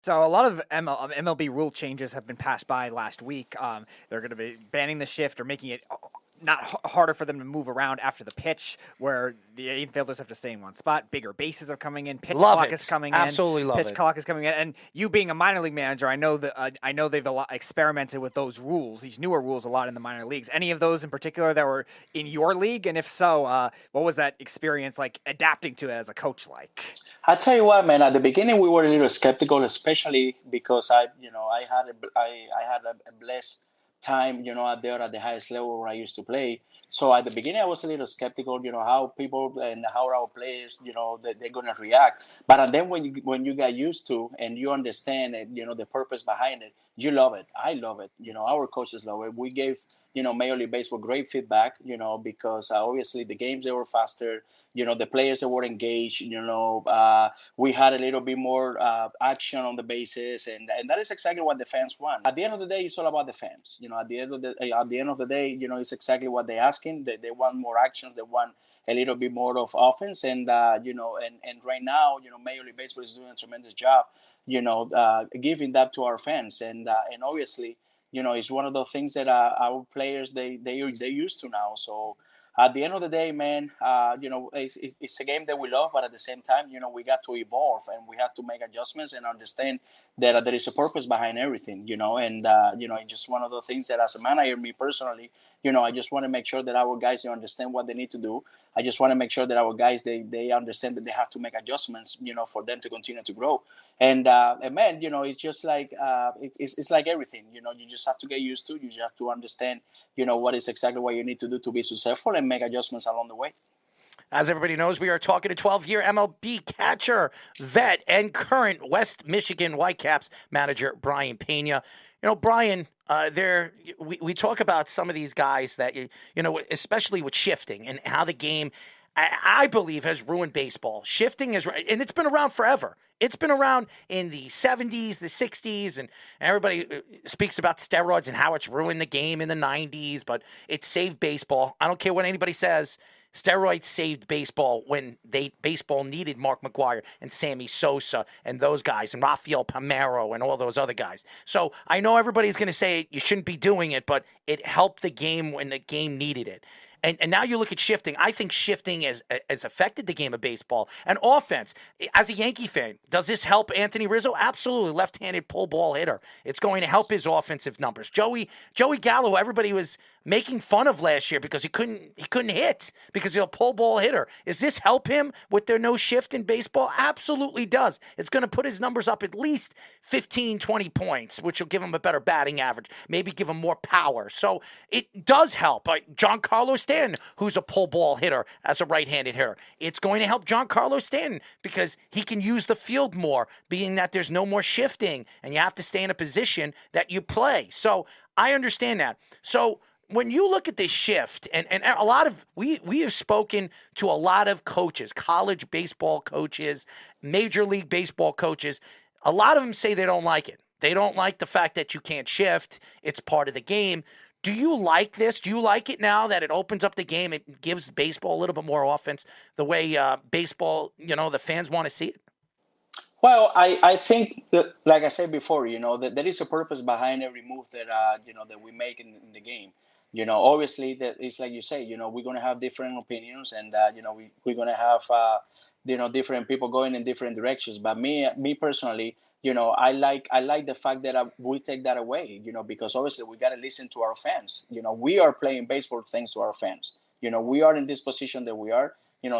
So a lot of MLB rule changes have been passed by last week. They're going to be banning the shift or making it not harder for them to move around after the pitch, where the infielders have to stay in one spot. Bigger bases are coming in. Pitch Love clock is it. coming in. Absolutely love Pitch it. clock is coming in. And you being a minor league manager, I know they've experimented with those rules, these newer rules, a lot in the minor leagues. Any of those in particular that were in your league, and if so, what was that experience like adapting to it as a coach like? I tell you what, man. At the beginning, we were a little skeptical, especially because I had a blessed time, out there at the highest level where I used to play. So at the beginning, I was a little skeptical, how people and how our players, they're gonna react. But then when you get used to and you understand it, the purpose behind it, you love it. I love it. Our coaches love it. We gave Major League Baseball great feedback, because obviously the games they were faster, the players that were engaged, we had a little bit more action on the bases, and that is exactly what the fans want. At the end of the day, it's all about the fans. At the end of the day, it's exactly what they're asking. They want more actions. They want a little bit more of offense, and right now, Major League Baseball is doing a tremendous job, giving that to our fans, and obviously, it's one of those things that our players they used to now. So at the end of the day, man, it's a game that we love, but at the same time, we got to evolve and we have to make adjustments and understand that there is a purpose behind everything, it's just one of the things that as a manager, me personally, I just want to make sure that our guys they understand what they need to do. I just want to make sure that our guys they understand that they have to make adjustments, for them to continue to grow. And man, it's just like it's like everything, you just have to get used to. You just have to understand, what is exactly what you need to do to be successful and make adjustments along the way. As everybody knows, we are talking to 12-year MLB catcher, vet, and current West Michigan Whitecaps manager Brayan Pena. Brayan, we talk about some of these guys that especially with shifting and how the game, I believe, has ruined baseball. Shifting is, and it's been around forever. It's been around in the 70s, the 60s, and everybody speaks about steroids and how it's ruined the game in the 90s, but it saved baseball. I don't care what anybody says. Steroids saved baseball when baseball needed Mark McGwire and Sammy Sosa and those guys and Rafael Palmeiro and all those other guys. So I know everybody's going to say you shouldn't be doing it, but it helped the game when the game needed it. And now you look at shifting. I think shifting has affected the game of baseball. And offense, as a Yankee fan, does this help Anthony Rizzo? Absolutely. Left-handed pull ball hitter. It's going to help his offensive numbers. Joey Gallo, everybody was making fun of last year because he couldn't hit because he's a pull ball hitter. Does this help him with their no shift in baseball? Absolutely does. It's going to put his numbers up at least 15, 20 points, which will give him a better batting average, maybe give him more power. So it does help. Giancarlo Stanton, who's a pull ball hitter as a right-handed hitter, it's going to help Giancarlo Stanton because he can use the field more, being that there's no more shifting and you have to stay in a position that you play. So I understand that. So when you look at this shift, and a lot of we have spoken to a lot of coaches, college baseball coaches, Major League Baseball coaches, a lot of them say they don't like it. They don't like the fact that you can't shift. It's part of the game. Do you like this? Do you like it now that it opens up the game? It gives baseball a little bit more offense, the way baseball, the fans want to see it? Well, I think that, like I said before, that there is a purpose behind every move that that we make in the game. Obviously, that it's like you say. We're gonna have different opinions, and we're gonna have different people going in different directions. But me personally, I like the fact that we take that away. Because obviously we gotta listen to our fans. We are playing baseball thanks to our fans. We are in this position that we are,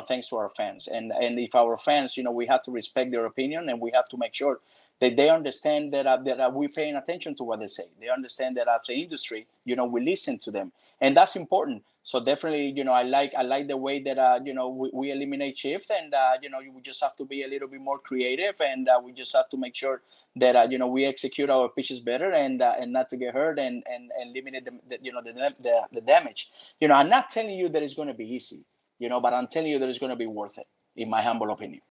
thanks to our fans. And if our fans, we have to respect their opinion, and we have to make sure that they understand that we're paying attention to what they say. They understand that as an industry, we listen to them, and that's important. So definitely, I like the way that we eliminate shift, and we just have to be a little bit more creative, and we just have to make sure that we execute our pitches better, and not to get hurt, and limit the damage. I'm not telling you that it's going to be easy, but I'm telling you that it's going to be worth it, in my humble opinion.